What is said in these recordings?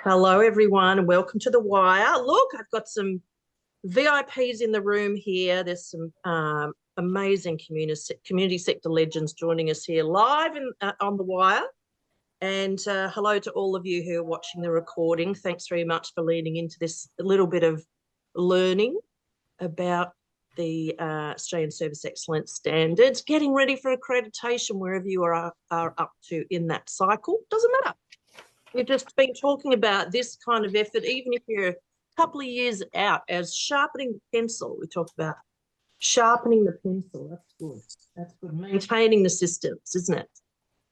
Hello, everyone, and welcome to The Wire. Look, I've got some VIPs in the room here. There's some amazing community sector legends joining us here live on The Wire. And hello to all of you who are watching the recording. Thanks very much for leaning into this little bit of learning about the Australian Service Excellence Standards, getting ready for accreditation wherever you are up to in that cycle. Doesn't matter. We've just been talking about this kind of effort, even if you're a couple of years out, as sharpening the pencil. We talked about sharpening the pencil. That's good. That's good. Maintaining the systems, isn't it?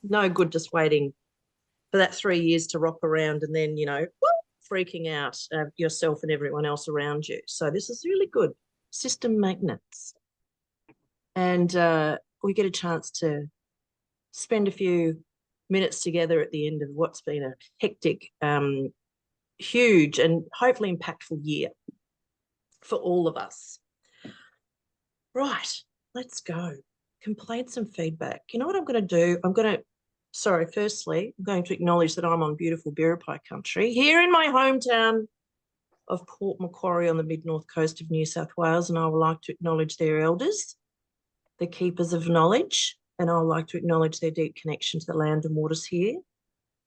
No good just waiting for that 3 years to rock around and then, freaking out yourself and everyone else around you. So this is really good. System maintenance. And we get a chance to spend a few minutes together at the end of what's been a hectic, huge and hopefully impactful year for all of us. Right, let's go. Complaints and feedback. You know what I'm going to do? Firstly, I'm going to acknowledge that I'm on beautiful Biripi country here in my hometown of Port Macquarie on the mid-north coast of New South Wales, and I would like to acknowledge their elders, the keepers of knowledge, and I would like to acknowledge their deep connection to the land and waters here.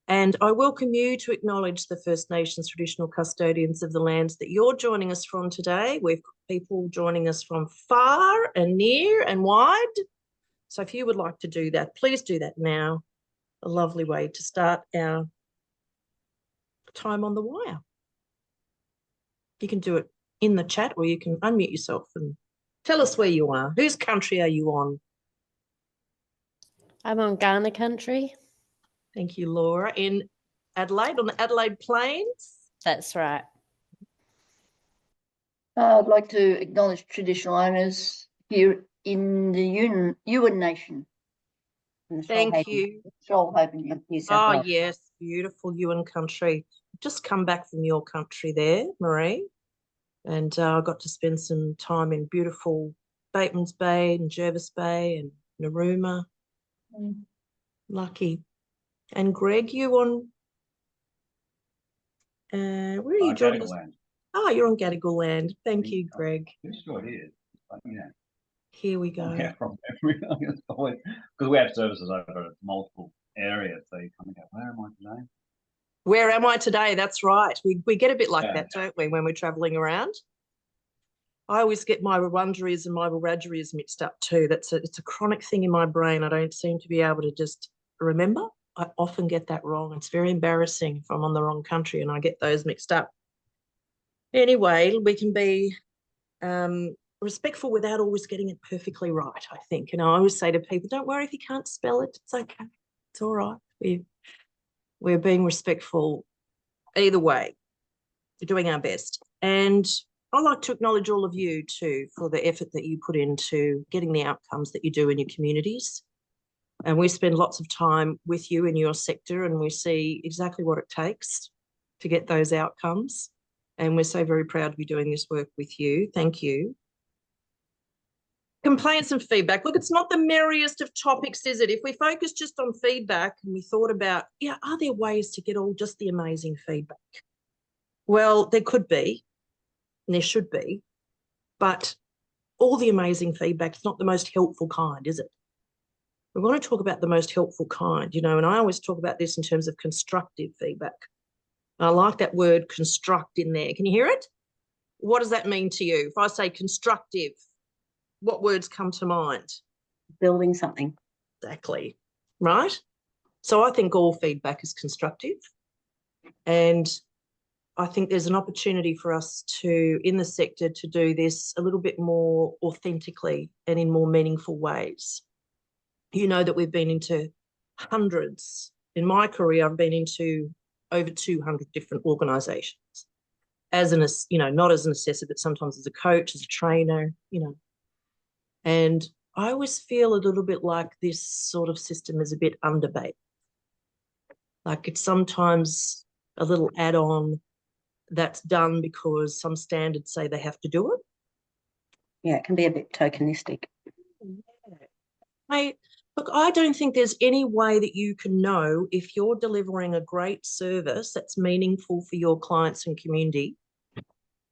And I welcome you to acknowledge the First Nations traditional custodians of the lands that you're joining us from today. We've got people joining us from far and near and wide. So if you would like to do that, please do that now. A lovely way to start our time on The Wire. You can do it in the chat or you can unmute yourself and tell us where you are. Whose country are you on? I'm on Kaurna country. Thank you, Laura. In Adelaide, on the Adelaide Plains? That's right. I'd like to acknowledge traditional owners here in the Yuin Nation. Thank you. Shoalhaven, New South Wales. Yes, beautiful Yuin country. Just come back from your country there, Marie. And I got to spend some time in beautiful Bateman's Bay and Jervis Bay and Narooma. Lucky. And Greg, you on, where are you joining us? Oh, you're on Gadigal land. Thank you, Greg. This sure is. Here we go. Yeah, because we have services over multiple areas, so you kind of go, where am I today? Where am I today? That's right. We get a bit like that, don't we, when we're travelling around? I always get my Wurundjaris and my Wiradjuris mixed up too. It's a chronic thing in my brain. I don't seem to be able to just remember. I often get that wrong. It's very embarrassing if I'm on the wrong country and I get those mixed up. Anyway, we can be respectful without always getting it perfectly right, I think. And I always say to people, don't worry if you can't spell it. It's okay. It's all right. We're being respectful either way. We're doing our best. And I'd like to acknowledge all of you too for the effort that you put into getting the outcomes that you do in your communities. And we spend lots of time with you in your sector and we see exactly what it takes to get those outcomes. And we're so very proud to be doing this work with you. Thank you. Complaints and feedback. Look, it's not the merriest of topics, is it? If we focus just on feedback and we thought about, are there ways to get all just the amazing feedback? Well, there could be, and there should be, but all the amazing feedback is not the most helpful kind, is it? We want to talk about the most helpful kind, and I always talk about this in terms of constructive feedback. I like that word construct in there. Can you hear it? What does that mean to you? If I say constructive, what words come to mind? Building something. Exactly. Right? So I think all feedback is constructive. And I think there's an opportunity for us in the sector, to do this a little bit more authentically and in more meaningful ways. You know that we've been into hundreds. In my career, I've been into over 200 different organisations as not as an assessor, but sometimes as a coach, as a trainer, And I always feel a little bit like this sort of system is a bit underbaked. Like it's sometimes a little add-on that's done because some standards say they have to do it. Yeah, it can be a bit tokenistic. I Look, I don't think there's any way that you can know if you're delivering a great service that's meaningful for your clients and community.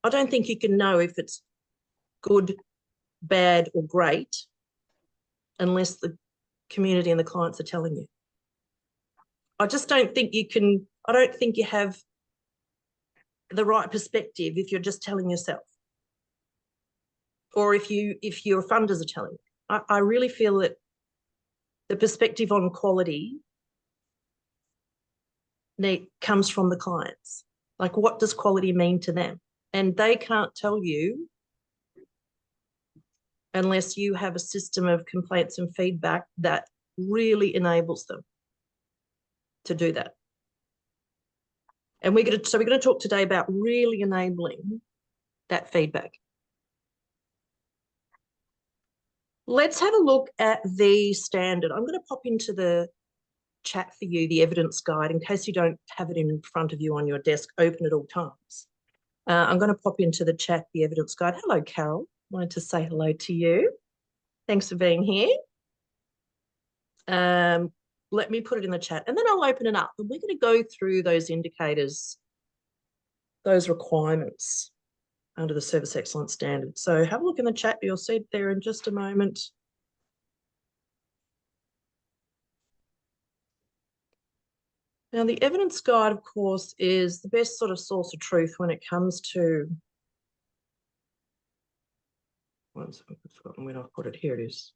I don't think you can know if it's good, bad, or great unless the community and the clients are telling you. I just don't think you can, I don't think you have the right perspective if you're just telling yourself. Or if your funders are telling you. I really feel that the perspective on quality comes from the clients. Like, what does quality mean to them? And they can't tell you unless you have a system of complaints and feedback that really enables them to do that. And we're going to talk today about really enabling that feedback. Let's have a look at the standard. I'm going to pop into the chat for you the evidence guide in case you don't have it in front of you on your desk open at all times. I'm going to pop into the chat the evidence guide. Hello, Carol. Wanted to say hello to you. Thanks for being here. Let me put it in the chat and then I'll open it up and we're going to go through those indicators, those requirements under the Service Excellence Standard. So have a look in the chat. You'll see it there in just a moment. Now, the evidence guide, of course, is the best sort of source of truth when it comes to, I've forgotten where I put it. Here it is.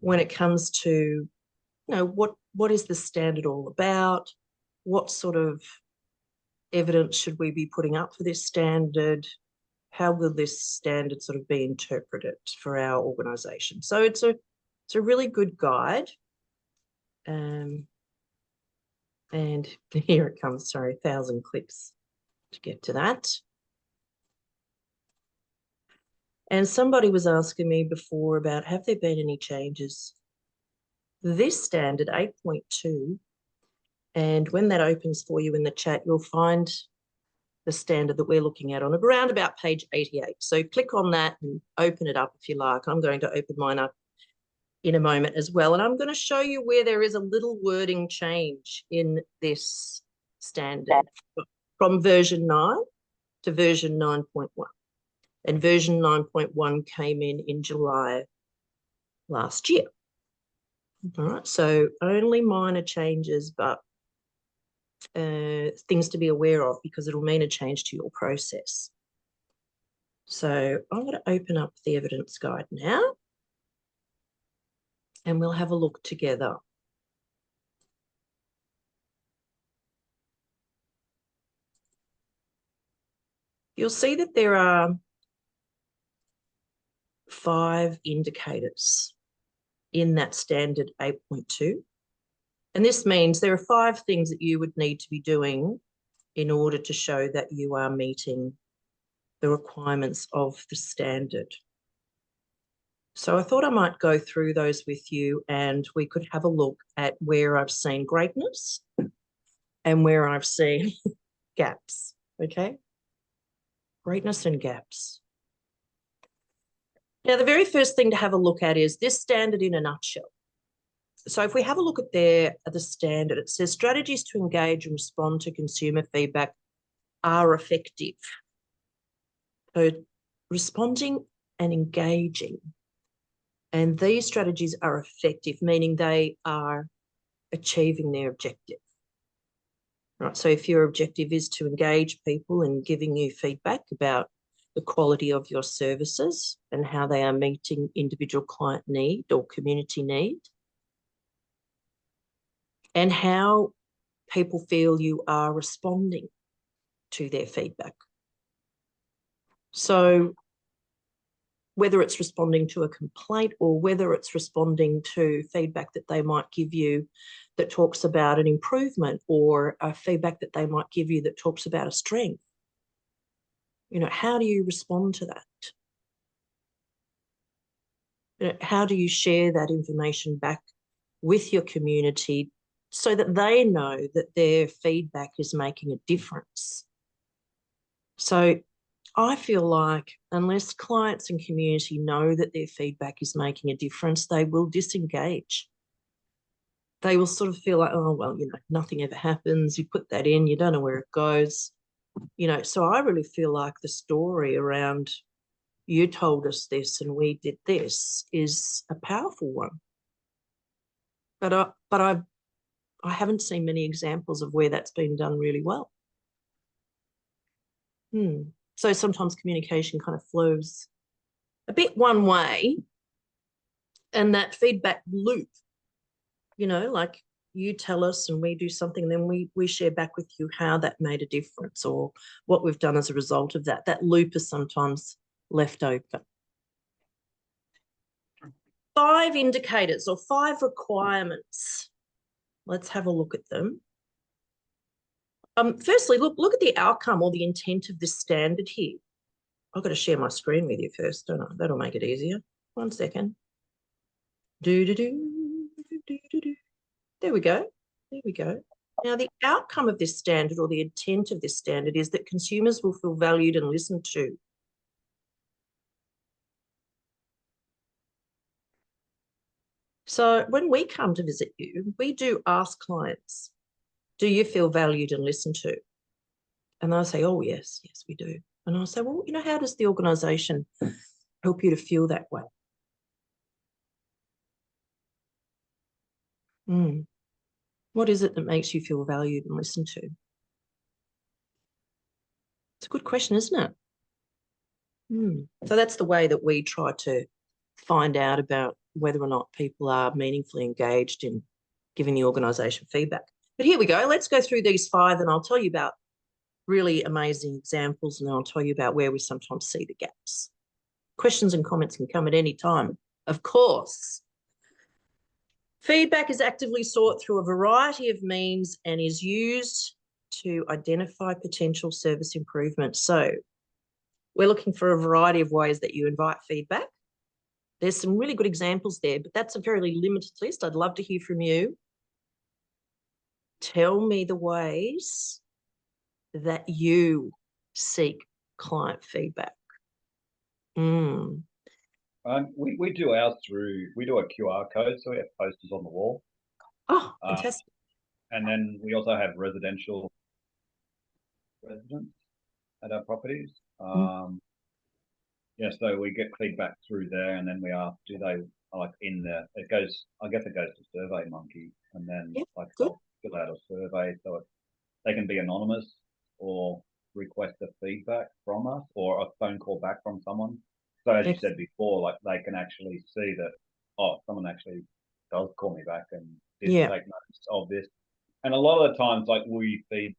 When it comes to, you know, what is the standard all about? What sort of evidence should we be putting up for this standard? How will this standard sort of be interpreted for our organisation? So it's a really good guide. And here it comes, sorry, 1,000 clicks to get to that. And somebody was asking me before about, have there been any changes? This standard 8.2, and when that opens for you in the chat, you'll find the standard that we're looking at on around about page 88. So click on that and open it up if you like. I'm going to open mine up in a moment as well. And I'm going to show you where there is a little wording change in this standard from version 9 to version 9.1. And version 9.1 came in July last year. All right, so only minor changes, but things to be aware of because it'll mean a change to your process. So I'm going to open up the evidence guide now and we'll have a look together. You'll see that there are 5 indicators in that standard 8.2. And this means there are 5 things that you would need to be doing in order to show that you are meeting the requirements of the standard. So I thought I might go through those with you and we could have a look at where I've seen greatness and where I've seen gaps, okay? Greatness and gaps. Now, the very first thing to have a look at is this standard in a nutshell. So if we have a look at the standard, it says strategies to engage and respond to consumer feedback are effective. So responding and engaging. And these strategies are effective, meaning they are achieving their objective. Right, so if your objective is to engage people in giving you feedback about the quality of your services and how they are meeting individual client need or community need, and how people feel you are responding to their feedback. So whether it's responding to a complaint or whether it's responding to feedback that they might give you that talks about an improvement or a feedback that they might give you that talks about a strength, you know, how do you respond to that? You know, how do you share that information back with your community so that they know that their feedback is making a difference? So I feel like unless clients and community know that their feedback is making a difference, they will disengage. They will sort of feel like, oh, well, nothing ever happens. You put that in, you don't know where it goes. So I really feel like the story around you told us this and we did this is a powerful one. But I haven't seen many examples of where that's been done really well. So sometimes communication kind of flows a bit one way, and that feedback loop, like you tell us and we do something, then we share back with you how that made a difference or what we've done as a result of that. That loop is sometimes left open. 5 indicators or 5 requirements. Let's have a look at them. Firstly, look at the outcome or the intent of this standard here. I've got to share my screen with you first, don't I? That'll make it easier. 1 second. There we go. There we go. Now, the outcome of this standard or the intent of this standard is that consumers will feel valued and listened to. So when we come to visit you, we do ask clients, do you feel valued and listened to? And they'll say, oh, yes, we do. And I'll say, well, how does the organisation help you to feel that way? What is it that makes you feel valued and listened to? It's a good question, isn't it? So that's the way that we try to find out about whether or not people are meaningfully engaged in giving the organisation feedback. But here we go. Let's go through these 5 and I'll tell you about really amazing examples and then I'll tell you about where we sometimes see the gaps. Questions and comments can come at any time, of course. Feedback is actively sought through a variety of means and is used to identify potential service improvements. So we're looking for a variety of ways that you invite feedback. There's some really good examples there, but that's a fairly limited list. I'd love to hear from you. Tell me the ways that you seek client feedback. We do ours we do a QR code, so we have posters on the wall. Oh, fantastic. And then we also have residents at our properties. So we get feedback through there and then we ask, do they I guess it goes to SurveyMonkey and then they'll fill out a survey so they can be anonymous or request a feedback from us or a phone call back from someone. So as you said before, they can actually see that, someone actually does call me back and did take notice of this. And a lot of the times, we feed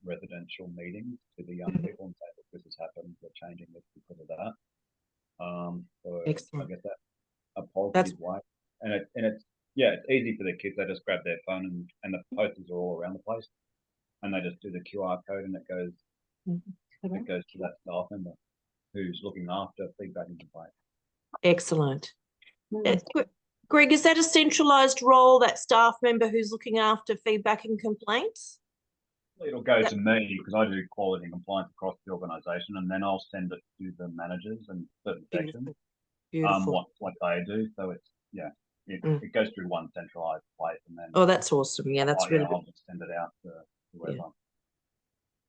residential meetings to the young people and say, look, this has happened, we're changing this because of that. I guess that's a positive way. And it's easy for the kids. They just grab their phone and the posters are all around the place. And they just do the QR code and it goes to that staff member who's looking after feedback and complaints. Excellent. Greg, is that a centralised role, that staff member who's looking after feedback and complaints? It'll go to me because I do quality and compliance across the organisation, and then I'll send it to the managers and certain sections. What they do. So it's it goes through one centralised place, and then that's awesome. Yeah, that's really good. I'll just send it out to whoever. Yeah.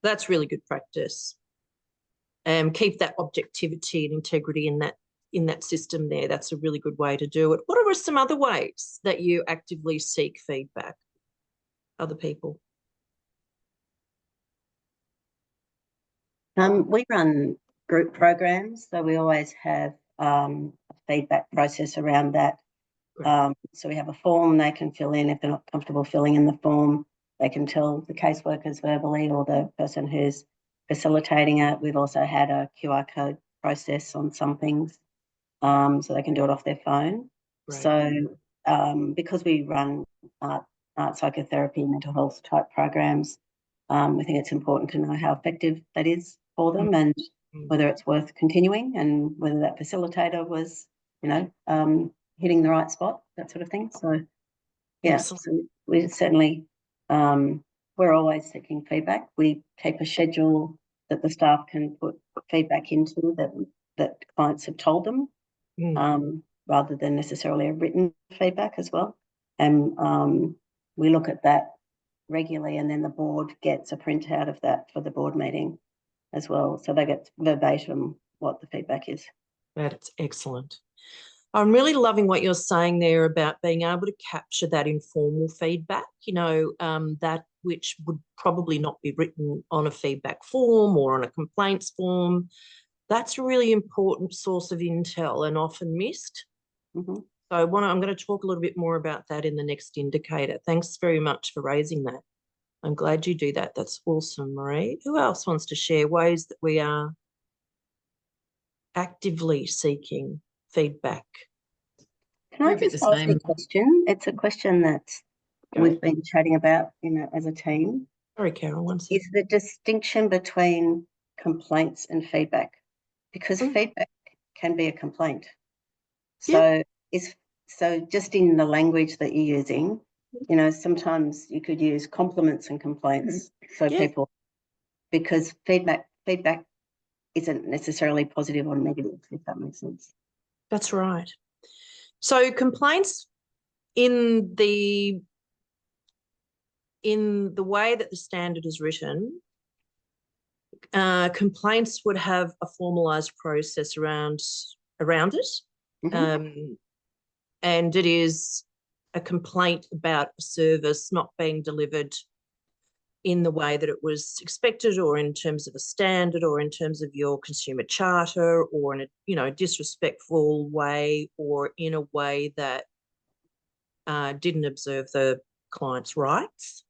That's really good practice. Keep that objectivity and integrity in that system there. That's a really good way to do it. What are some other ways that you actively seek feedback? Other people? We run group programs, so we always have a feedback process around that. So we have a form they can fill in. If they're not comfortable filling in the form, they can tell the caseworkers verbally or the person who's facilitating it. We've also had a QR code process on some things, so they can do it off their phone. Right. So because we run art psychotherapy, mental health type programs, I think it's important to know how effective that is for them and whether it's worth continuing and whether that facilitator was, hitting the right spot, that sort of thing. So, so we certainly, we're always seeking feedback. We keep a schedule that the staff can put feedback into that clients have told them, rather than necessarily a written feedback as well. And we look at that regularly, and then the board gets a printout of that for the board meeting as well. So they get verbatim what the feedback is. That's excellent. I'm really loving what you're saying there about being able to capture that informal feedback, that which would probably not be written on a feedback form or on a complaints form. That's a really important source of intel and often missed. Mm-hmm. So I'm going to talk a little bit more about that in the next indicator. Thanks very much for raising that. I'm glad you do that. That's awesome, Marie. Who else wants to share ways that we are actively seeking feedback? Can I just ask a question? It's a question that we've been chatting about, as a team. Sorry, Carol, one second. Is the distinction between complaints and feedback, because feedback can be a complaint. So so just in the language that you're using, sometimes you could use compliments and complaints. So people, because feedback isn't necessarily positive or negative, if that makes sense. That's right. So complaints in the way that the standard is written, complaints would have a formalised process around it. And it is a complaint about a service not being delivered in the way that it was expected, or in terms of a standard, or in terms of your consumer charter, or in a disrespectful way, or in a way that didn't observe the client's rights.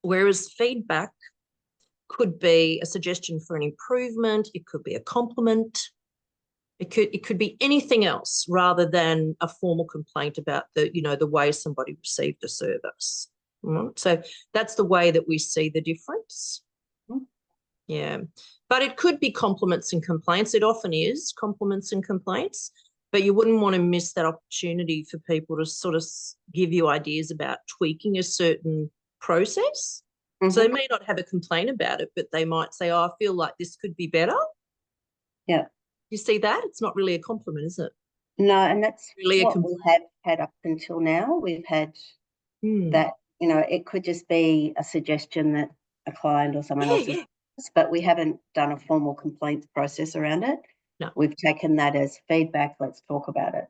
Whereas feedback could be a suggestion for an improvement, it could be a compliment, it could be anything else rather than a formal complaint about the way somebody received a service. So that's the way that we see the difference. Yeah, but it could be compliments and complaints. It often is compliments and complaints, but you wouldn't want to miss that opportunity for people to sort of give you ideas about tweaking a certain process. So they may not have a complaint about it, but they might say, I feel like this could be better. Yeah. You see that? It's not really a compliment, is it? No, and that's really what we have had up until now. We've had that, it could just be a suggestion that a client or someone else has, but we haven't done a formal complaints process around it. No. We've taken that as feedback. Let's talk about it.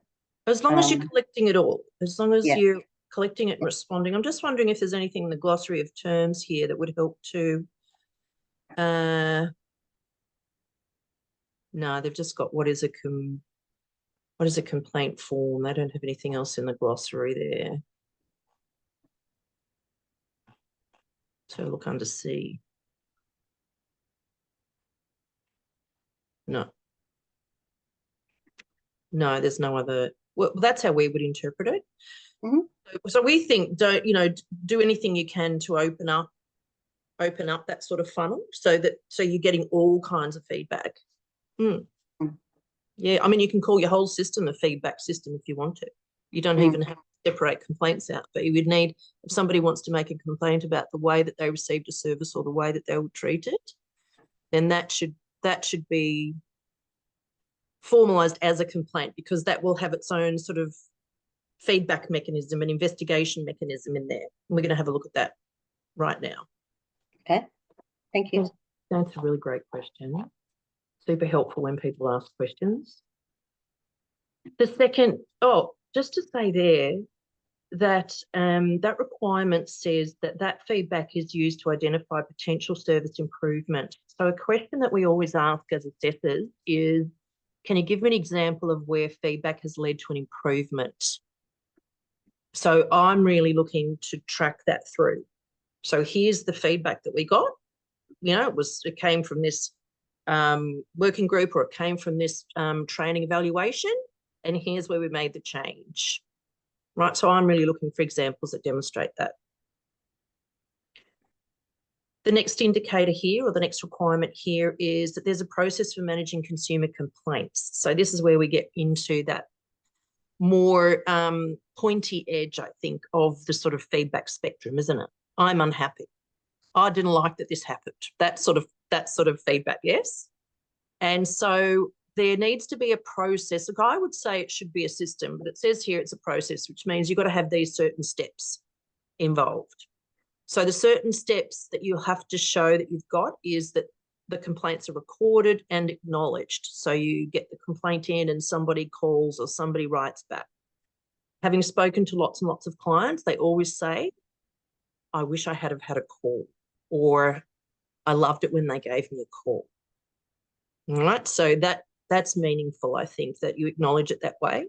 As long as you're collecting it all, as long as you're collecting it and responding. I'm just wondering if there's anything in the glossary of terms here that would help to... No, they've just got what is a complaint form. They don't have anything else in the glossary there. So look under C. No, there's no other. Well, that's how we would interpret it. So we think do anything you can to open up that sort of funnel so you're getting all kinds of feedback. Yeah, I mean, you can call your whole system a feedback system if you want to. You don't even have to separate complaints out, but you would need, if somebody wants to make a complaint about the way that they received a service or the way that they were treated, then that should be formalised as a complaint, because that will have its own sort of feedback mechanism and investigation mechanism in there. And we're going to have a look at that right now. Okay, thank you. That's a really great question. Super helpful when people ask questions. The second, just to say there that that requirement says that feedback is used to identify potential service improvement. So a question that we always ask as assessors is, can you give me an example of where feedback has led to an improvement? So I'm really looking to track that through. So here's the feedback that we got. It came from this working group, or it came from this training evaluation, and here's where we made the change. Right, so I'm really looking for examples that demonstrate that. The next indicator here, or the next requirement here, is that there's a process for managing consumer complaints. So this is where we get into that more pointy edge, I think, of the sort of feedback spectrum, isn't it? I'm unhappy. I didn't like that this happened. That sort of that sort of feedback, yes? And so there needs to be a process. Look, I would say it should be a system, but it says here it's a process, which means you've got to have these certain steps involved. So the certain steps that you have to show that you've got is that the complaints are recorded and acknowledged. So you get the complaint in and somebody calls or somebody writes back. Having spoken to lots and lots of clients, they always say, I wish I had have had a call, or I loved it when they gave me a call. All right, so that's meaningful, I think, that you acknowledge it that way.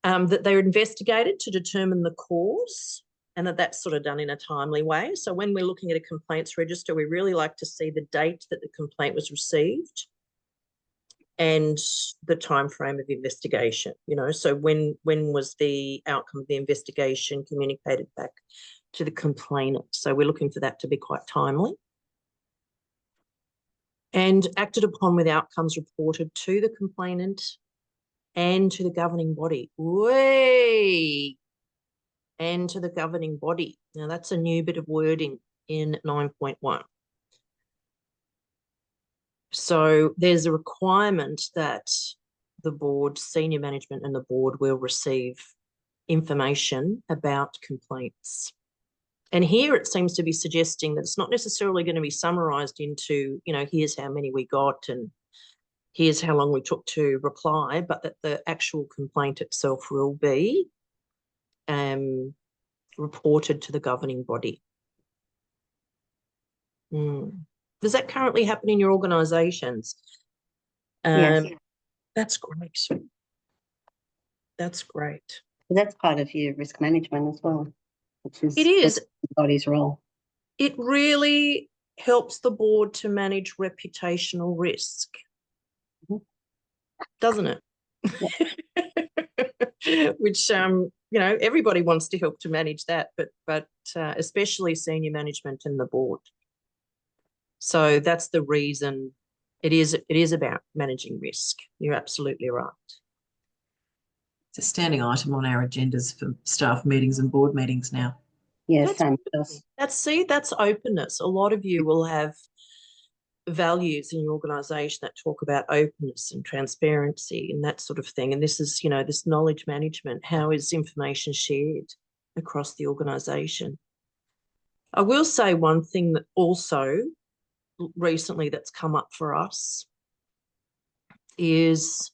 That they're investigated to determine the cause, and that's sort of done in a timely way. So when we're looking at a complaints register, we really like to see the date that the complaint was received and the time frame of investigation. You know, so when was the outcome of the investigation communicated back to the complainant? So we're looking for that to be quite timely. And acted upon with outcomes reported to the complainant and to the governing body. And to the governing body. Now, that's a new bit of wording in 9.1. So there's a requirement that the board, senior management and the board will receive information about complaints. And here it seems to be suggesting that it's not necessarily going to be summarised into, you know, here's how many we got and here's how long we took to reply, but that the actual complaint itself will be reported to the governing body. Does that currently happen in your organisations? Yes. That's great. That's great. That's part of your risk management as well, which is It is. the body's role. It really helps the board to manage reputational risk, doesn't it? Which, you know, everybody wants to help to manage that, but especially senior management and the board. So that's the reason it is about managing risk. You're absolutely right. It's a standing item on our agendas for staff meetings and board meetings now. Yeah, That's same with us. that's openness. A lot of you will have values in your organisation that talk about openness and transparency and that sort of thing. And this is, you know, this knowledge management. How is information shared across the organisation? I will say one thing that also recently that's come up for us is,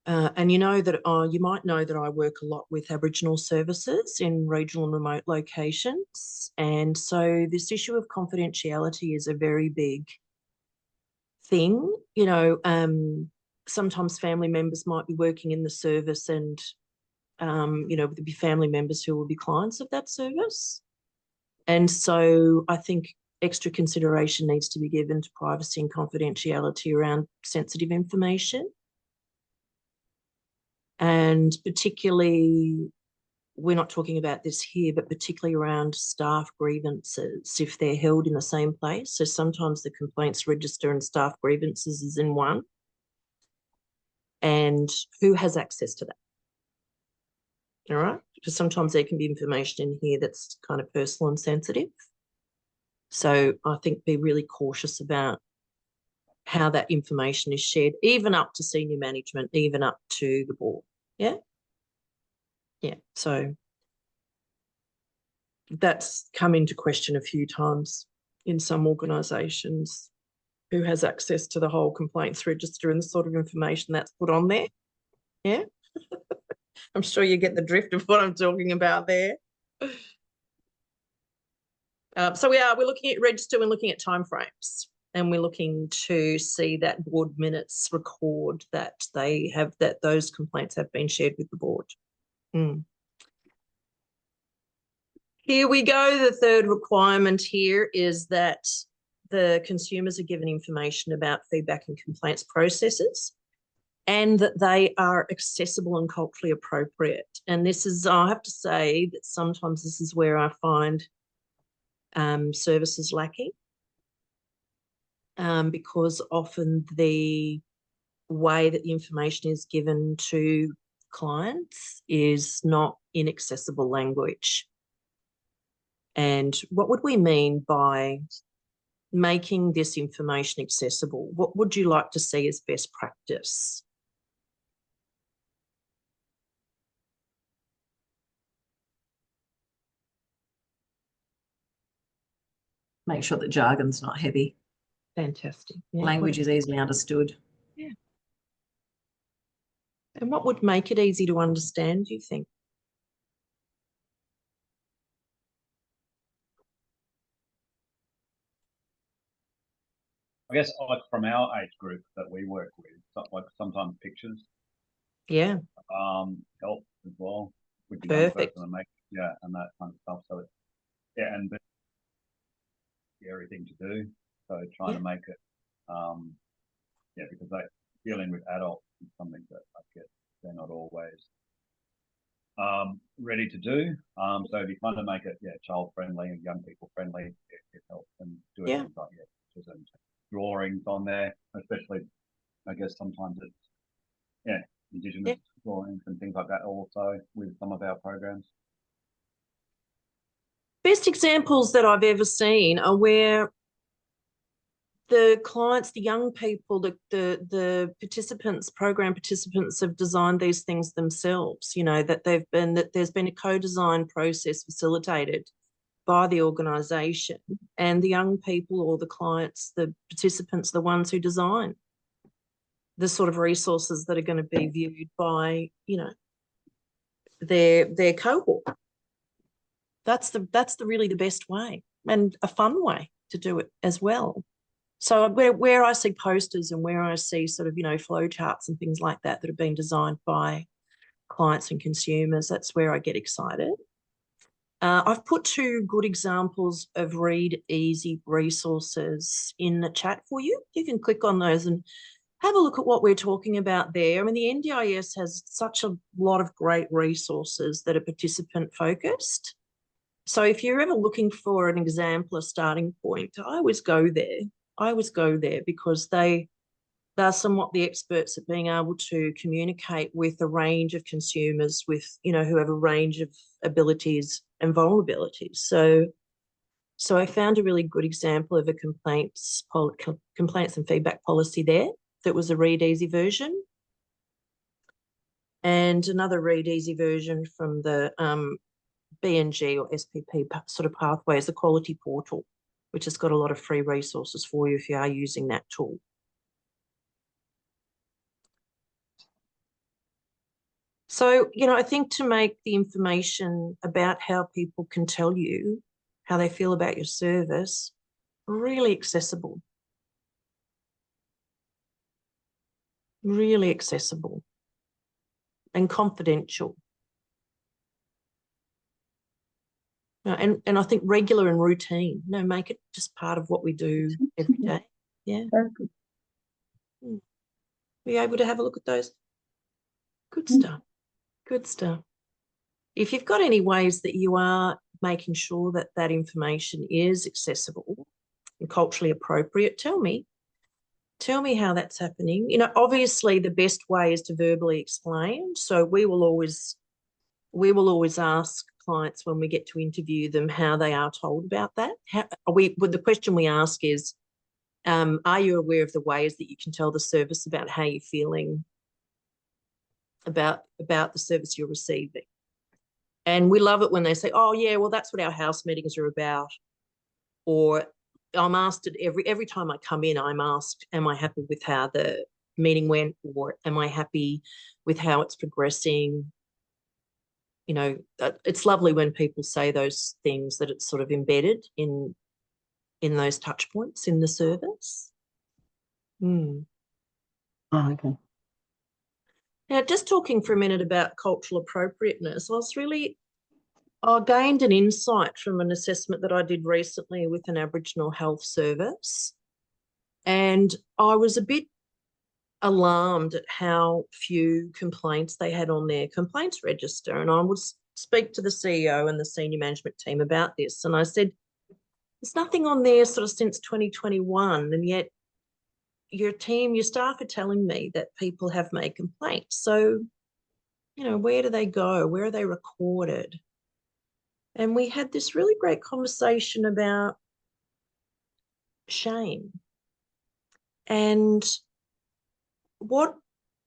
and you know that you might know that I work a lot with Aboriginal services in regional and remote locations, and so this issue of confidentiality is a very big thing. You know, sometimes family members might be working in the service, and you know, there'll be family members who will be clients of that service, and so I think extra consideration needs to be given to privacy and confidentiality around sensitive information. And particularly, we're not talking about this here, but particularly around staff grievances, if they're held in the same place. So sometimes the complaints register and staff grievances is in one. And who has access to that? All right? Because sometimes there can be information in here that's kind of personal and sensitive. So I think be really cautious about how that information is shared, even up to senior management, even up to the board. Yeah? Yeah, so that's come into question a few times in some organisations. Who has access to the whole complaints register and the sort of information that's put on there? Yeah? I'm sure you get the drift of what I'm talking about there. So we're looking at register, we're looking at timeframes, and we're looking to see that board minutes record that they have, that those complaints have been shared with the board. Here we go. The third requirement here is that the consumers are given information about feedback and complaints processes, and that they are accessible and culturally appropriate. And this is, I have to say that sometimes this is where I find services lacking, because often the way that the information is given to clients is not in accessible language. And what would we mean by making this information accessible? What would you like to see as best practice? Make sure that jargon's not heavy. Fantastic. Yeah. Language is easily understood. Yeah. And what would make it easy to understand, do you think? I guess like from our age group that we work with, like sometimes pictures Yeah. help as well with the Perfect. young person and and that kind of stuff. So it's and it's a scary thing to do. So trying to make it because dealing with adults is something that I guess they're not always ready to do. So if you kind of make it child friendly and young people friendly, it helps them do it things like pictures and drawings on there, especially I guess sometimes it's Indigenous drawings and things like that also with some of our programs. Best examples that I've ever seen are where the clients, the young people, the participants, program participants have designed these things themselves, that there's been a co-design process facilitated by the organisation, and the young people or the clients, the participants, the ones who design the sort of resources that are going to be viewed by, their cohort. That's really the best way, and a fun way to do it as well. So where I see posters and where I see sort of, flow charts and things like that have been designed by clients and consumers, that's where I get excited. I've put 2 good examples of Read Easy resources in the chat for you. You can click on those and have a look at what we're talking about there. I mean, the NDIS has such a lot of great resources that are participant focused. So if you're ever looking for an example, a starting point, I always go there because they're somewhat the experts at being able to communicate with a range of consumers with, who have a range of abilities and vulnerabilities. So I found a really good example of a complaints and feedback policy there that was a Read Easy version. And another Read Easy version from the BNG or SPP sort of pathways, the quality portal, which has got a lot of free resources for you if you are using that tool. So, I think to make the information about how people can tell you how they feel about your service really accessible. Really accessible and confidential. And I think regular and routine, make it just part of what we do every day. Yeah. Were you able to have a look at those? Good stuff. Good stuff. If you've got any ways that you are making sure that that information is accessible and culturally appropriate, tell me. Tell me how that's happening. Obviously the best way is to verbally explain. So we will always ask clients when we get to interview them how they are told about that. The question we ask is, are you aware of the ways that you can tell the service about how you're feeling about the service you're receiving? And we love it when they say, oh yeah, well, that's what our house meetings are about. Or I'm asked it every time I come in, I'm asked, am I happy with how the meeting went? Or am I happy with how it's progressing? It's lovely when people say those things, that it's sort of embedded in those touch points in the service. Oh, okay. Now, just talking for a minute about cultural appropriateness, I gained an insight from an assessment that I did recently with an Aboriginal health service. And I was a bit alarmed at how few complaints they had on their complaints register. And I would speak to the CEO and the senior management team about this. And I said, there's nothing on there sort of since 2021. And yet your staff are telling me that people have made complaints. So, where do they go? Where are they recorded? And we had this really great conversation about shame. And what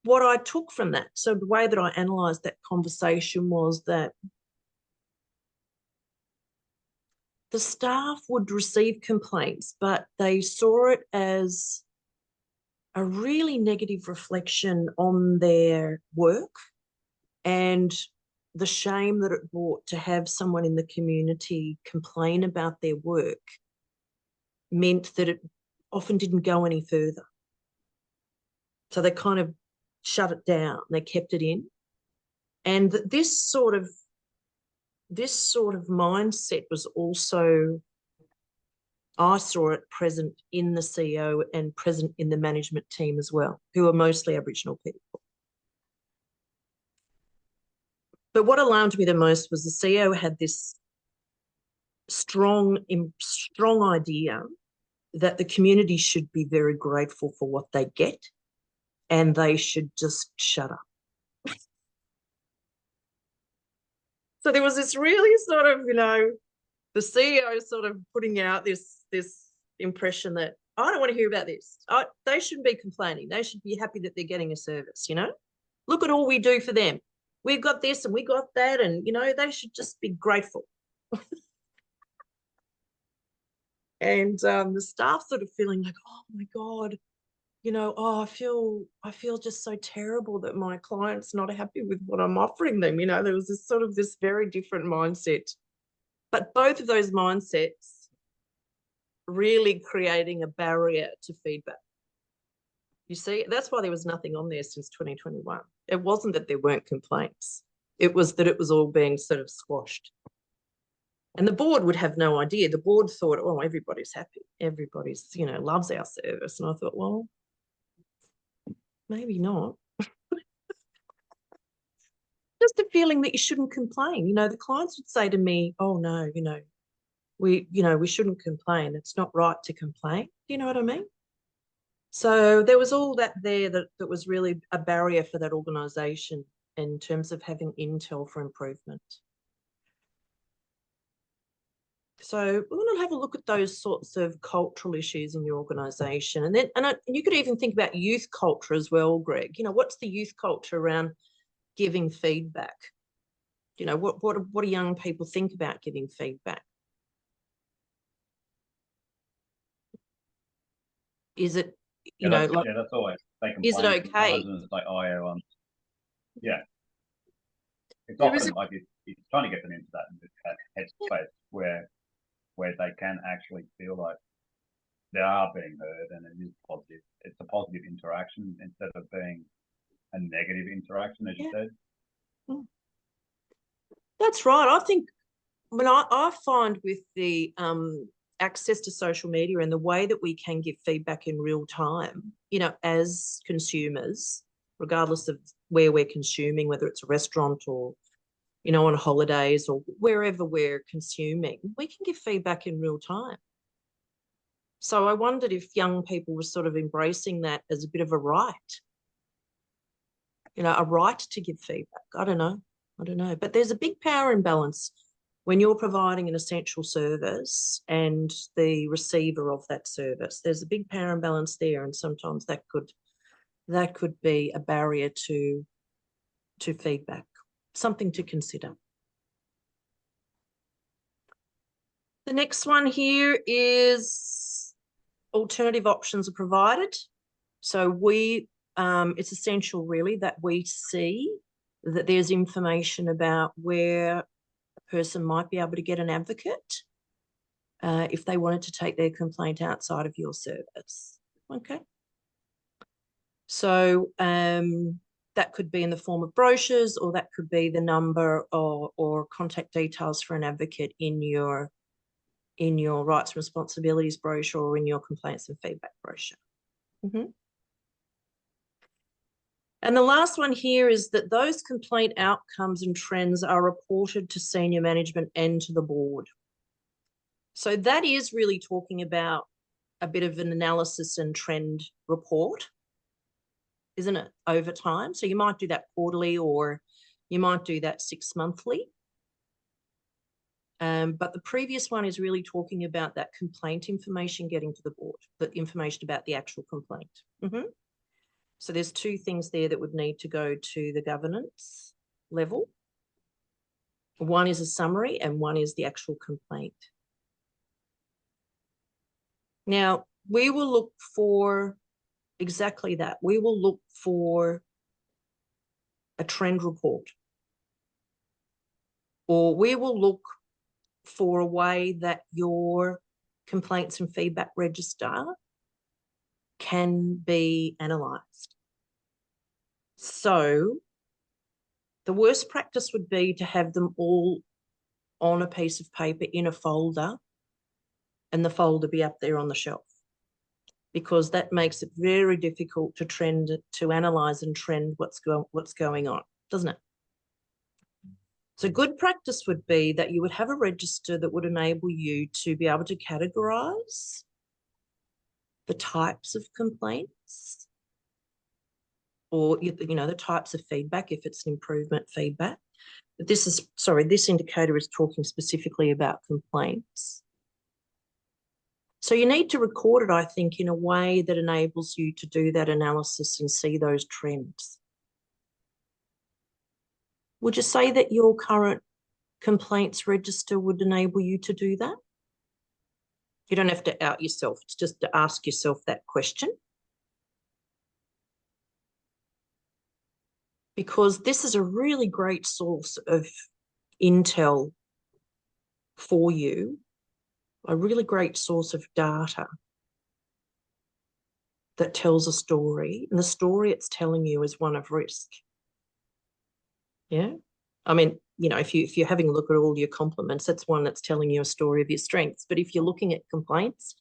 I took from that, so the way that I analysed that conversation was that the staff would receive complaints, but they saw it as a really negative reflection on their work and the shame that it brought to have someone in the community complain about their work meant that it often didn't go any further. So they kind of shut it down. They kept it in. And this sort of mindset was also, I saw it present in the CEO and present in the management team as well, who are mostly Aboriginal people. But what alarmed me the most was the CEO had this strong idea that the community should be very grateful for what they get and they should just shut up. So there was this really sort of, the CEO sort of putting out this impression that I don't want to hear about this. They shouldn't be complaining. They should be happy that they're getting a service, Look at all we do for them. We've got this and we got that, and, they should just be grateful. And the staff sort of feeling like, oh my God, I feel just so terrible that my client's not happy with what I'm offering them. There was this very different mindset. But both of those mindsets really creating a barrier to feedback. You see, that's why there was nothing on there since 2021. It wasn't that there weren't complaints. It was that it was all being sort of squashed. And the board would have no idea. The board thought, oh, everybody's happy. Everybody's, loves our service. And I thought, well, maybe not. Just a feeling that you shouldn't complain. The clients would say to me, oh, no, we shouldn't complain. It's not right to complain. Do you know what I mean? So there was all that there that was really a barrier for that organisation in terms of having intel for improvement. So we're going to have a look at those sorts of cultural issues in your organisation. And then you could even think about youth culture as well, Greg. What's the youth culture around giving feedback? What do young people think about giving feedback? Is it, that's always, they complain. Is it okay? And it's like, yeah. It's often like it's trying to get them into that headspace where they can actually feel like they are being heard and it is positive. It's a positive interaction instead of being a negative interaction, as you said. That's right. I think, I find with the access to social media and the way that we can give feedback in real time, as consumers, regardless of where we're consuming, whether it's a restaurant or, on holidays or wherever we're consuming, we can give feedback in real time. So I wondered if young people were sort of embracing that as a bit of a right, a right to give feedback. I don't know. But there's a big power imbalance when you're providing an essential service and the receiver of that service. There's a big power imbalance there, and sometimes that could be a barrier to feedback. Something to consider. The next one here is alternative options are provided. So it's essential really that we see that there's information about where a person might be able to get an advocate if they wanted to take their complaint outside of your service. Okay. So that could be in the form of brochures, or that could be the number or contact details for an advocate in your rights and responsibilities brochure or in your complaints and feedback brochure. And the last one here is that those complaint outcomes and trends are reported to senior management and to the board. So that is really talking about a bit of an analysis and trend report, isn't it, over time? So you might do that quarterly or you might do that 6 monthly. But the previous one is really talking about that complaint information getting to the board, the information about the actual complaint. So there's two things there that would need to go to the governance level. One is a summary and one is the actual complaint. Now, we will look for exactly that. We will look for a trend report, or we will look for a way that your complaints and feedback register can be analysed. So the worst practice would be to have them all on a piece of paper in a folder, and the folder be up there on the shelf, because that makes it very difficult to analyse and trend what's going on, doesn't it? So good practice would be that you would have a register that would enable you to be able to categorise the types of complaints, or the types of feedback if it's an improvement feedback. But this indicator is talking specifically about complaints. So you need to record it, I think, in a way that enables you to do that analysis and see those trends. Would you say that your current complaints register would enable you to do that? You don't have to out yourself. It's just to ask yourself that question. Because this is a really great source of intel for you, a really great source of data that tells a story, and the story it's telling you is one of risk. Yeah, I mean, if you're having a look at all your compliments, that's one that's telling you a story of your strengths. But if you're looking at complaints,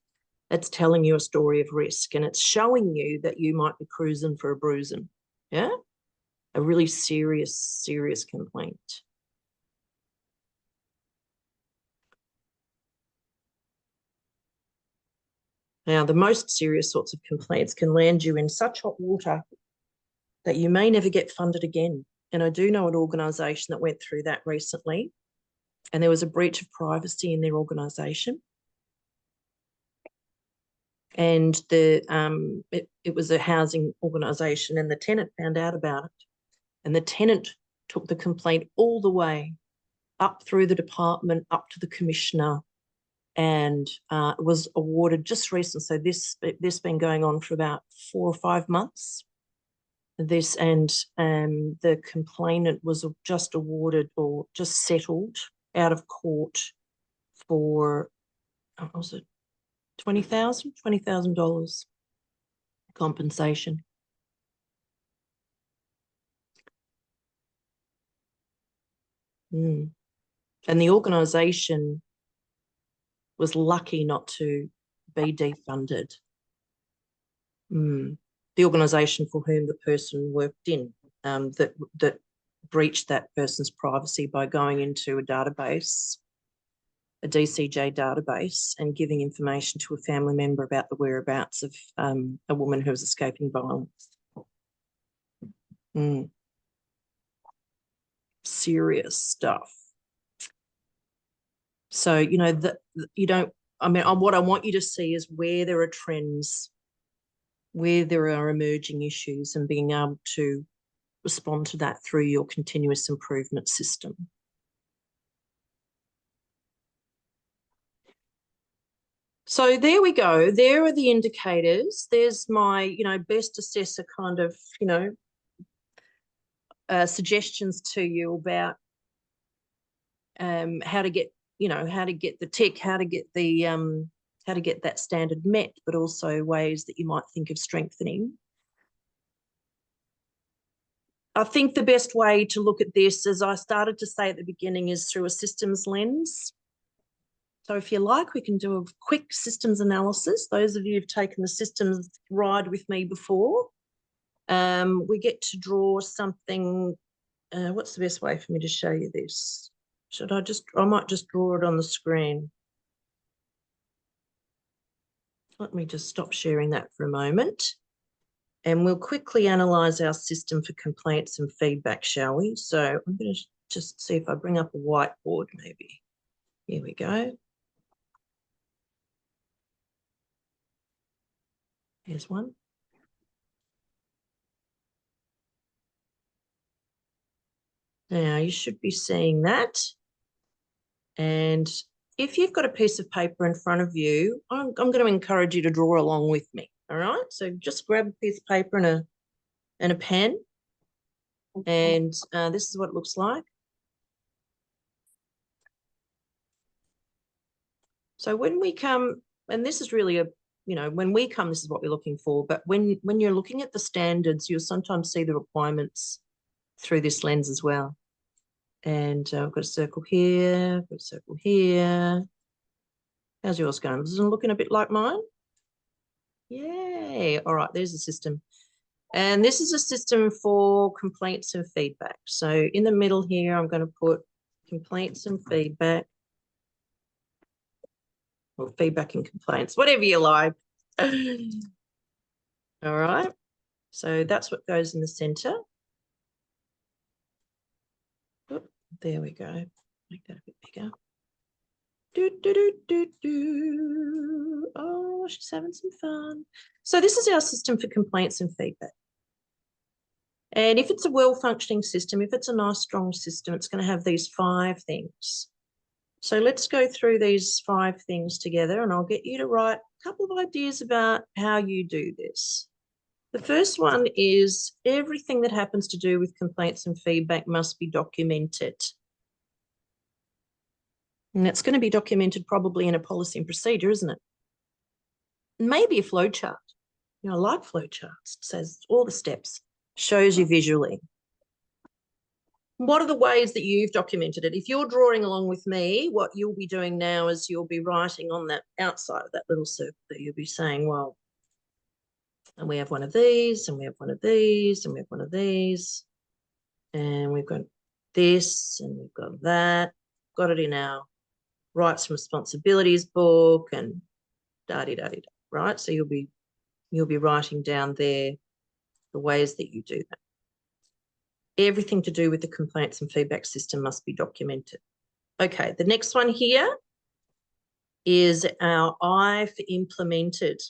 it's telling you a story of risk, and it's showing you that you might be cruising for a bruising. Yeah, a really serious complaint. Now, the most serious sorts of complaints can land you in such hot water that you may never get funded again. And I do know an organisation that went through that recently, and there was a breach of privacy in their organisation. And it was a housing organisation, and the tenant found out about it. And the tenant took the complaint all the way up through the department, up to the commissioner, and was awarded just recently. So this been going on for about 4 or 5 months. This, and the complainant was just awarded or just settled out of court for, what was it, $20,000 compensation. And the organisation was lucky not to be defunded. The organisation for whom the person worked in, that breached that person's privacy by going into a database, a DCJ database, and giving information to a family member about the whereabouts of a woman who was escaping violence. Serious stuff. So, what I want you to see is where there are trends, where there are emerging issues, and being able to respond to that through your continuous improvement system. So there we go. There are the indicators. There's my, best assessor kind of, suggestions to you about how to get the tick, how to get that standard met, but also ways that you might think of strengthening. I think the best way to look at this, as I started to say at the beginning, is through a systems lens. So if you like, we can do a quick systems analysis. Those of you who've taken the systems ride with me before, we get to draw something. What's the best way for me to show you this? I might just draw it on the screen. Let me just stop sharing that for a moment. And we'll quickly analyse our system for complaints and feedback, shall we? So I'm going to just see if I bring up a whiteboard maybe. Here we go. Here's one. Now you should be seeing that. And if you've got a piece of paper in front of you, I'm going to encourage you to draw along with me. All right. So just grab a piece of paper and a pen. And this is what it looks like. So when we come, and this is really when we come, this is what we're looking for. But when you're looking at the standards, you'll sometimes see the requirements through this lens as well. And I've got a circle here, I've got a circle here. How's yours going? Is it looking a bit like mine? Yay. All right, there's the system. And this is a system for complaints and feedback. So in the middle here, I'm going to put complaints and feedback. Or feedback and complaints, whatever you like. All right. So that's what goes in the center. Oop, there we go. Make that a bit bigger. Oh, she's having some fun. So this is our system for complaints and feedback. And if it's a well-functioning system, if it's a nice, strong system, it's going to have these 5 things. So let's go through these 5 things together, and I'll get you to write a couple of ideas about how you do this. The first one is everything that happens to do with complaints and feedback must be documented. And that's going to be documented probably in a policy and procedure, isn't it? Maybe a flow chart. I like flow charts. It says all the steps, shows you visually. What are the ways that you've documented it? If you're drawing along with me, what you'll be doing now is you'll be writing on that outside of that little circle that you'll be saying, well, and we have one of these, and we have one of these, and we have one of these, and we've got this, and we've got that. Got it in our rights and responsibilities book, and da-di-da-di-da, right? So you'll be writing down there the ways that you do that. Everything to do with the complaints and feedback system must be documented. Okay, the next one here is our I for implemented.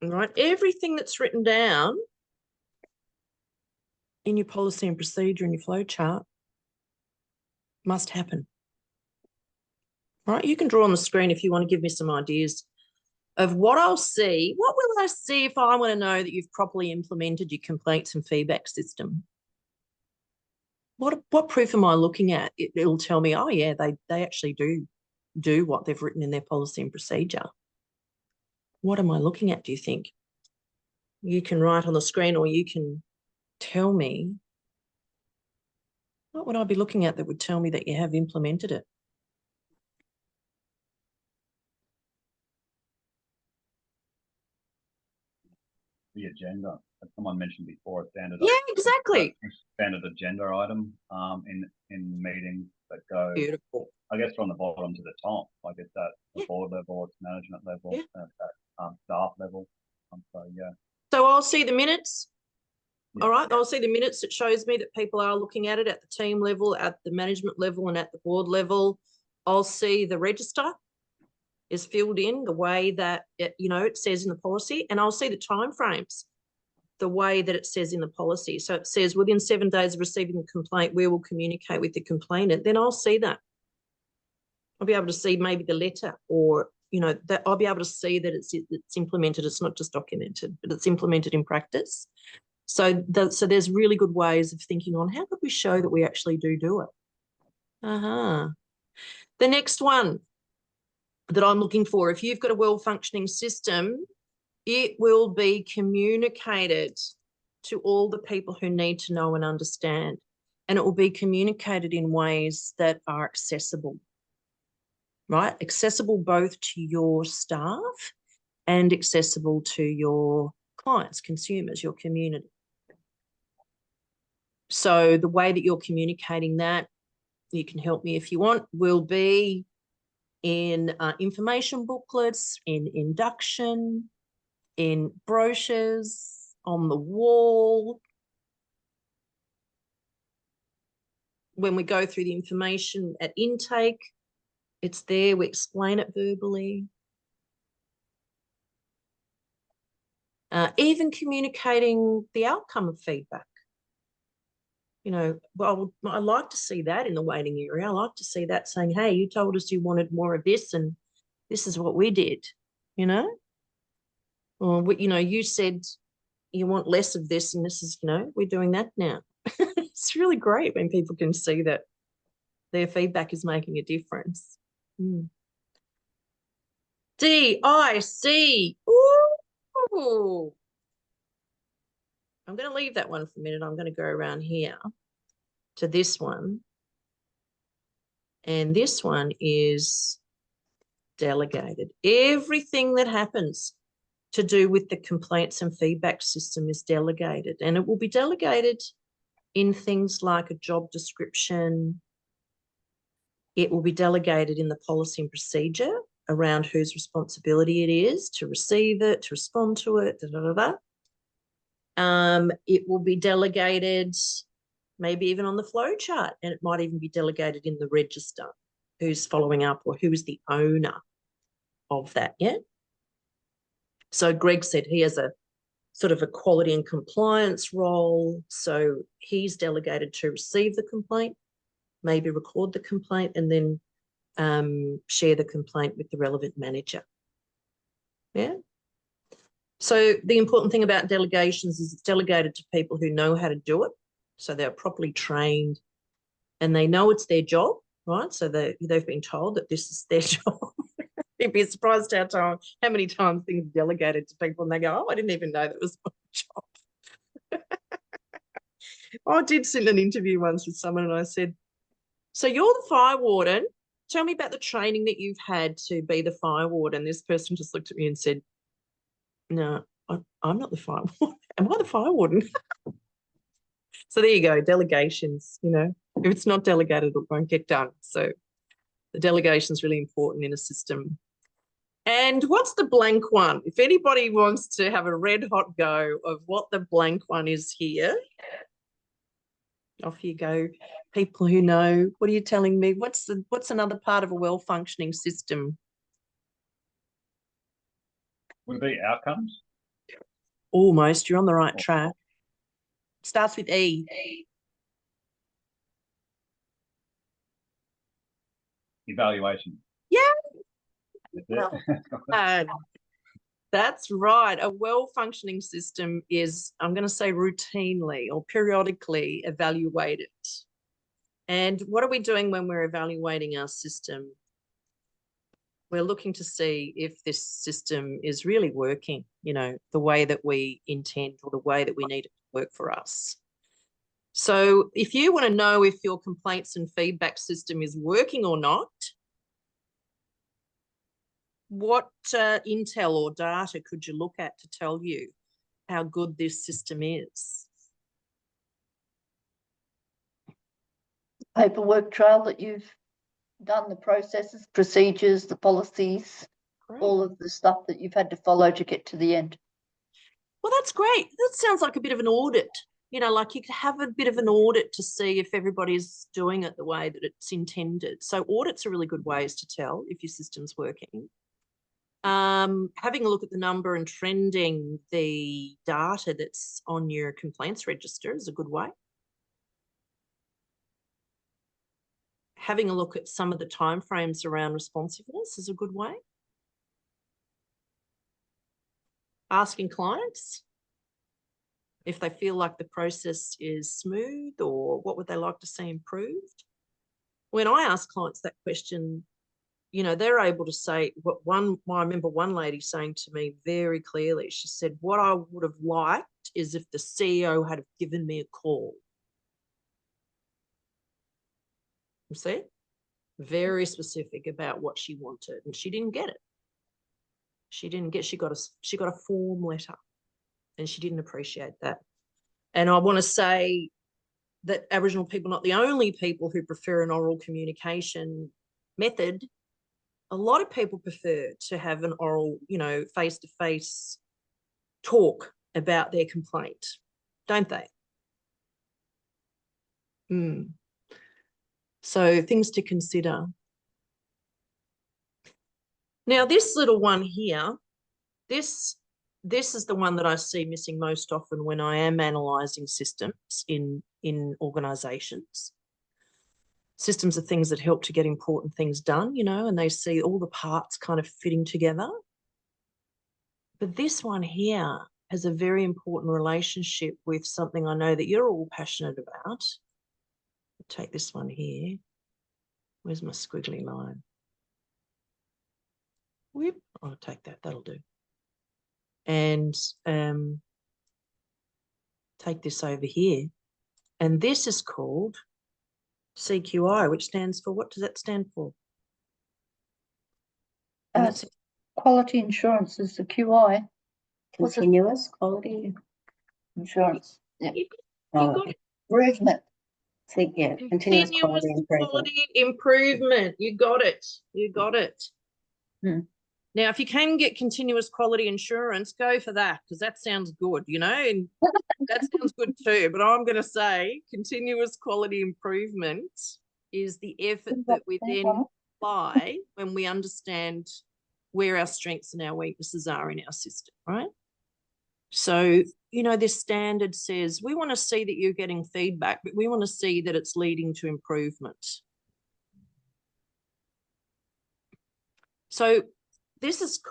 All right, everything that's written down in your policy and procedure and your flow chart must happen. All right, you can draw on the screen if you want to give me some ideas of what I'll see. What will I see if I want to know that you've properly implemented your complaints and feedback system? What proof am I looking at? It'll tell me, oh yeah, they actually do what they've written in their policy and procedure. What am I looking at, do you think? You can write on the screen, or you can tell me. What would I be looking at that would tell me that you have implemented it? The agenda, as someone mentioned before, a standard. Yeah, exactly. Standard agenda item in meetings that go. Beautiful. I guess from the bottom to the top. I guess that the board level, it's management level, staff level. So yeah. So I'll see the minutes. Yeah. All right, I'll see the minutes. It shows me that people are looking at it at the team level, at the management level, and at the board level. I'll see the register is filled in the way that it says in the policy, and I'll see the timeframes the way that it says in the policy. So it says within 7 days of receiving the complaint, we will communicate with the complainant. Then I'll see that. I'll be able to see maybe the letter, or that I'll be able to see that it's implemented. It's not just documented, but it's implemented in practice. So there's really good ways of thinking on how could we show that we actually do it. The next one that I'm looking for, if you've got a well-functioning system, it will be communicated to all the people who need to know and understand, and it will be communicated in ways that are accessible, right? Accessible both to your staff and accessible to your clients, consumers, your community. So the way that you're communicating that, you can help me if you want, will be in information booklets, in induction, in brochures, on the wall. when we go through the information at intake, it's there, we explain it verbally. Even communicating the outcome of feedback. You know, well, I like to see that in the waiting area. I like to see that saying, hey, you told us you wanted more of this and this is what we did, you know? Or, you know, you said you want less of this and this is, you know, we're doing that now. It's really great when people can see that their feedback is making a difference. DIC. Ooh. I'm going to leave that one for a minute. I'm going to go around here to this one. And this one is delegated. Everything that happens to do with the complaints and feedback system is delegated. And it will be delegated in things like a job description. It will be delegated in the policy and procedure around whose responsibility it is to receive it, to respond to it, It will be delegated maybe even on the flow chart, and it might even be delegated in the register, who's following up or who is the owner of that, yeah? So Greg said he has a sort of a quality and compliance role, so he's delegated to receive the complaint, maybe record the complaint, and then share the complaint with the relevant manager, yeah? So the important thing about delegations is it's delegated to people who know how to do it. So they're properly trained and they know it's their job, right? So they've been told that this is their job. You'd be surprised how many times things are delegated to people and they go, oh, I didn't even know that was my job. I did sit in an interview once with someone and I said, so you're the fire warden. Tell me about the training that you've had to be the fire warden. This person just looked at me and said, no, I'm not the fire warden. Am I the fire warden? So there you go, delegations, you know. If it's not delegated, it won't get done. So the delegation is really important in a system. And what's the blank one? If anybody wants to have a red hot go of what the blank one is here, off you go. People who know, what are you telling me? What's another part of a well-functioning system? Would it be outcomes? Almost, you're on the right track. Starts with E. Evaluation. Yeah. That's it. That's right. A well-functioning system is, I'm going to say routinely or periodically evaluated. And what are we doing when we're evaluating our system? We're looking to see if this system is really working, you know, the way that we intend or the way that we need it to work for us. So if you want to know if your complaints and feedback system is working or not, what intel or data could you look at to tell you how good this system is? Paperwork trail that you've done, the processes, procedures, the policies, Great. all of the stuff that you've had to follow to get to the end. Well, that's great. That sounds like a bit of an audit. You know, like you could have a bit of an audit to see if everybody's doing it the way that it's intended. So audits are really good ways to tell if your system's working. Having a look at the number and trending the data that's on your complaints register is a good way. Having a look at some of the timeframes around responsiveness is a good way. Asking clients if they feel like the process is smooth or what would they like to see improved. When I ask clients that question, you know, they're able to say I remember one lady saying to me very clearly, she said, what I would have liked is if the CEO had given me a call. You see? Very specific about what she wanted, and she didn't get it. She got a form letter, and she didn't appreciate that. And I want to say that Aboriginal people are not the only people who prefer an oral communication method. A lot of people prefer to have an oral, you know, face-to-face talk about their complaint, don't they? So things to consider. Now, this little one here, this is the one that I see missing most often when I am analysing systems in organisations. Systems are things that help to get important things done, you know, and they see all the parts kind of fitting together. But this one here has a very important relationship with something I know that you're all passionate about. I'll take this one here. Where's my squiggly line? Whoop. I'll take that, that'll do. And take this over here. And this is called CQI, which stands for, what does that stand for? And that's Quality insurance is the QI. What's it? Continuous quality. Insurance. Yeah. you Oh, got it. Improvement. see, yeah, continuous quality improvement. quality improvement. You got it. You got it. Hmm. Now, if you can get continuous quality insurance, go for that, because that sounds good, you know, and that sounds good too. But I'm going to say continuous quality improvement is the effort that we then apply when we understand where our strengths and our weaknesses are in our system, right? So, you know, this standard says we want to see that you're getting feedback, but we want to see that it's leading to improvement. So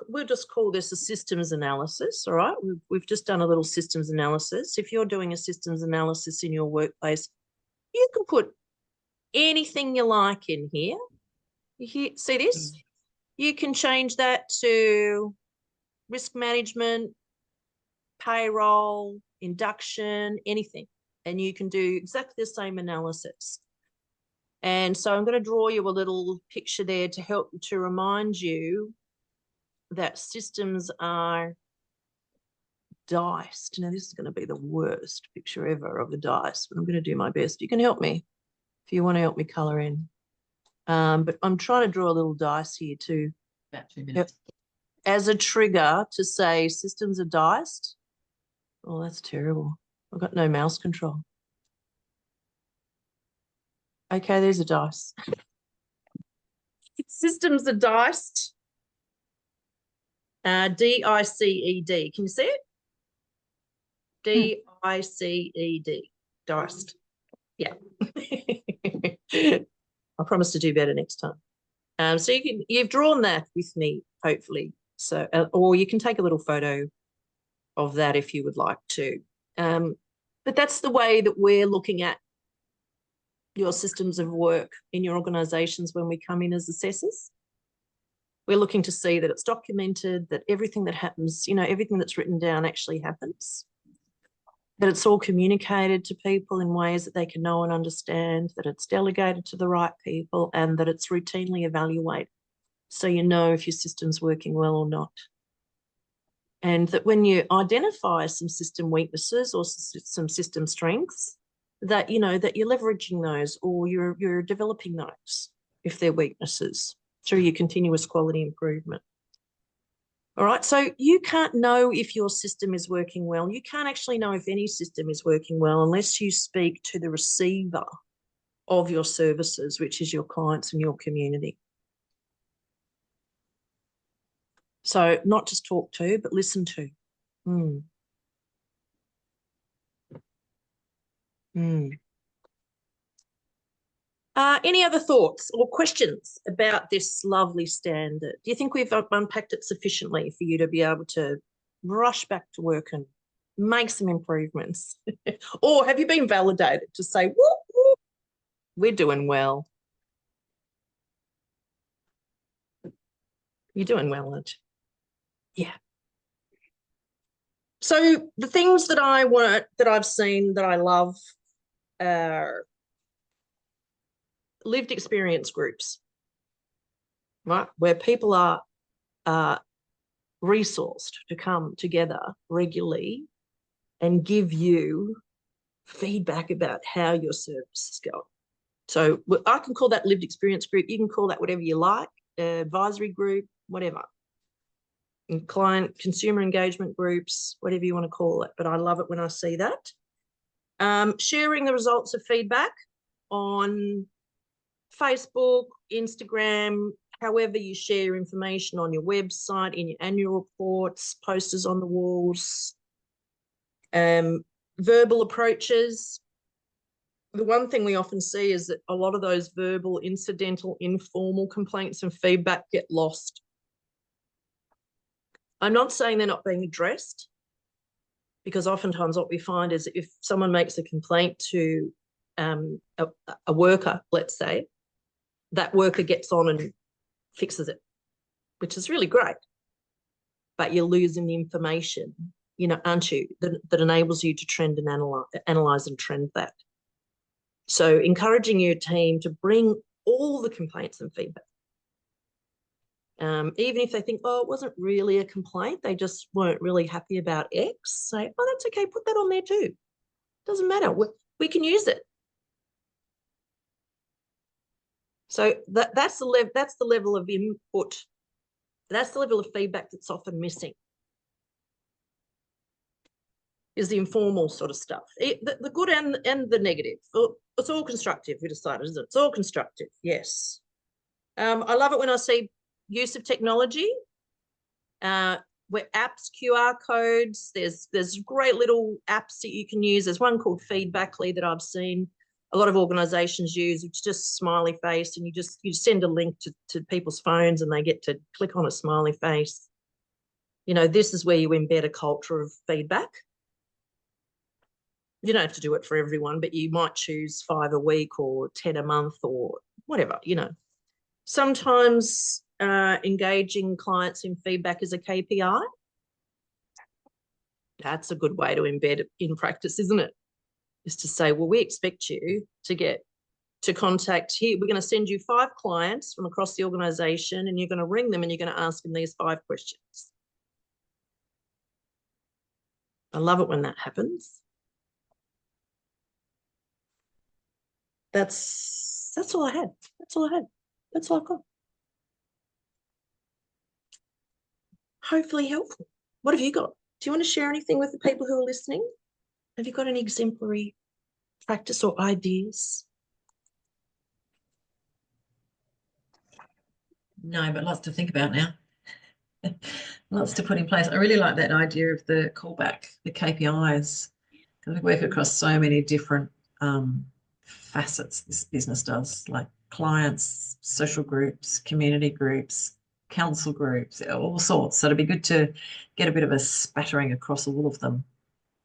we'll just call this a systems analysis, all right? We've just done a little systems analysis. If you're doing a systems analysis in your workplace, you can put anything you like in here. See this? You can change that to risk management, payroll, induction, anything. And you can do exactly the same analysis. And so I'm going to draw you a little picture there to help to remind you that systems are diced. Now, this is going to be the worst picture ever of the dice, but I'm going to do my best. You can help me if you want to help me colour in. But I'm trying to draw a little dice here too. About 2 minutes. As a trigger to say systems are diced. Oh, that's terrible. I've got no mouse control. Okay, there's a dice. Systems are diced. D-I-C-E-D. Can you see it? D-I-C-E-D. Diced. Yeah. I promise to do better next time. So you've drawn that with me, hopefully. So, or you can take a little photo of that if you would like to. But that's the way that we're looking at your systems of work in your organisations when we come in as assessors. We're looking to see that it's documented, that everything that happens, you know, everything that's written down actually happens, that it's all communicated to people in ways that they can know and understand, that it's delegated to the right people, and that it's routinely evaluated so you know if your system's working well or not. And that when you identify some system weaknesses or some system strengths, that, you know, that you're leveraging those or you're developing those if they're weaknesses through your continuous quality improvement. All right, so you can't know if your system is working well. You can't actually know if any system is working well unless you speak to the receiver of your services, which is your clients and your community. So not just talk to, but listen to. Any other thoughts or questions about this lovely standard? Do you think we've unpacked it sufficiently for you to be able to rush back to work and make some improvements? Or have you been validated to say, whoop, whoop, we're doing well? You're doing well, aren't you? Yeah. So the things that I want, that I've seen, that I love are lived experience groups, right? Where people are resourced to come together regularly and give you feedback about how your service is going. So I can call that lived experience group. You can call that whatever you like, advisory group, whatever. And client, consumer engagement groups, whatever you want to call it. But I love it when I see that. Sharing the results of feedback on Facebook, Instagram, however you share your information on your website, in your annual reports, posters on the walls, verbal approaches. The one thing we often see is that a lot of those verbal, incidental, informal complaints and feedback get lost. I'm not saying they're not being addressed, because oftentimes what we find is if someone makes a complaint to a worker, let's say, that worker gets on and fixes it, which is really great. But you're losing the information, aren't you, that enables you to trend and analyze and trend that. So encouraging your team to bring all the complaints and feedback. Even if they think, oh, it wasn't really a complaint, they just weren't really happy about X, say, oh, that's okay, put that on there too. Doesn't matter, we can use it. So that's the level of input. That's the level of feedback that's often missing, is the informal sort of stuff. The good and the negative. It's all constructive, we decided, isn't it? It's all constructive, yes. I love it when I see use of technology, where apps, QR codes, there's great little apps that you can use. There's one called Feedbackly that I've seen a lot of organizations use. It's just smiley face, and you send a link to people's phones and they get to click on a smiley face. This is where you embed a culture of feedback. You don't have to do it for everyone, but you might choose 5 a week or 10 a month or whatever, Sometimes engaging clients in feedback as a KPI. That's a good way to embed it in practice, isn't it? Is to say, well, we expect you to contact here. We're going to send you 5 clients from across the organisation, and you're going to ring them and you're going to ask them these 5 questions. I love it when that happens. That's all I had. That's all I had. That's all I've got. Hopefully helpful. What have you got? Do you want to share anything with the people who are listening? Have you got any exemplary practice or ideas? No, but lots to think about now. Lots to put in place. I really like that idea of the callback, the KPIs, because we work across so many different facets this business does, like clients, social groups, community groups, council groups, all sorts. So it'd be good to get a bit of a spattering across all of them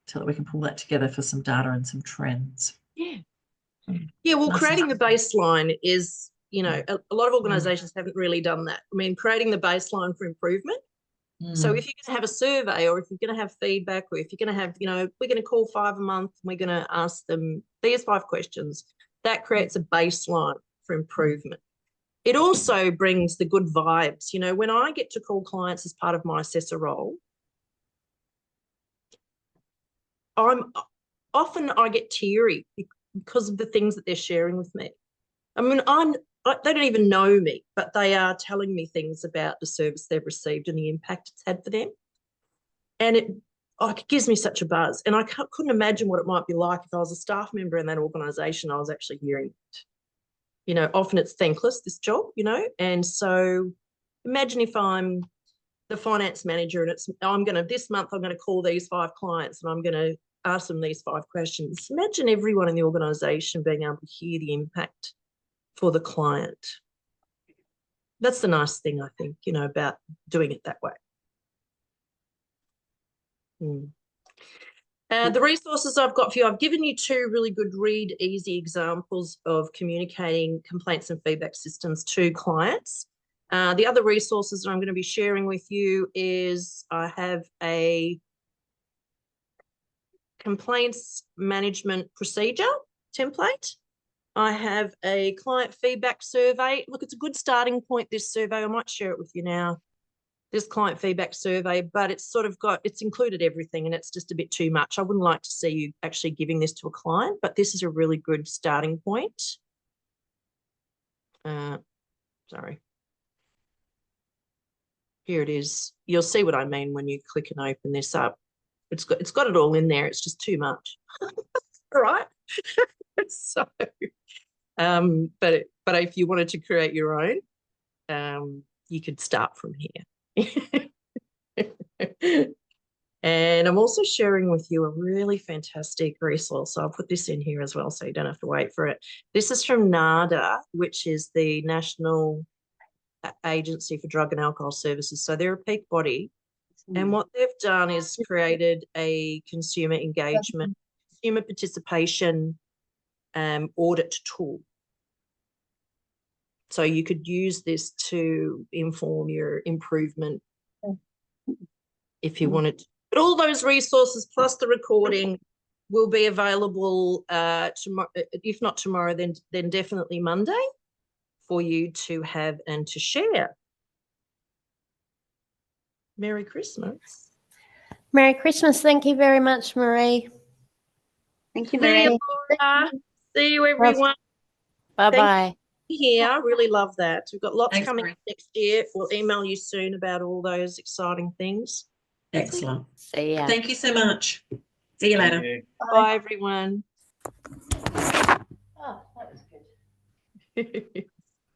so that we can pull that together for some data and some trends. Yeah. Yeah, well, creating the baseline is, a lot of organisations haven't really done that. I mean, creating the baseline for improvement. So if you're going to have a survey, or if you're going to have feedback, or if you're going to have, we're going to call 5 a month, and we're going to ask them these 5 questions, that creates a baseline for improvement. It also brings the good vibes. When I get to call clients as part of my assessor role, I get teary because of the things that they're sharing with me. I mean, they don't even know me, but they are telling me things about the service they've received and the impact it's had for them. And it gives me such a buzz. And I couldn't imagine what it might be like if I was a staff member in that organisation. I was actually hearing it. Often it's thankless, this job, and so imagine if I'm the finance manager and this month I'm going to call these 5 clients and I'm going to ask them these 5 questions. Imagine everyone in the organisation being able to hear the impact for the client. That's the nice thing, I think, about doing it that way. The resources I've got for you, I've given you 2 really good read easy examples of communicating complaints and feedback systems to clients. The other resources that I'm going to be sharing with you is I have a complaints management procedure template. I have a client feedback survey. Look, it's a good starting point, this survey. I might share it with you now. This client feedback survey, but it's it's included everything, and it's just a bit too much. I wouldn't like to see you actually giving this to a client, but this is a really good starting point. Sorry. Here it is. You'll see what I mean when you click and open this up. It's got it all in there. It's just too much. All right. So But if you wanted to create your own, you could start from here. And I'm also sharing with you a really fantastic resource. So I'll put this in here as well, so you don't have to wait for it. This is from NADA, which is the National Agency for Drug and Alcohol Services. So they're a peak body. And what they've done is created a consumer engagement, consumer participation audit tool. So you could use this to inform your improvement if you wanted to. But all those resources plus the recording will be available tomorrow, if not tomorrow, then definitely Monday for you to have and to share. Merry Christmas. Merry Christmas. Thank you very much, Marie. Thank you, See you, Marie. Laura. See you, everyone. Bye-bye. Here, really love that. We've got lots Thanks, coming Marie. next year. We'll email you soon about all those exciting things. Excellent. See ya. Thank you so much. See you later. Thank you. Bye, everyone. Oh, that was good.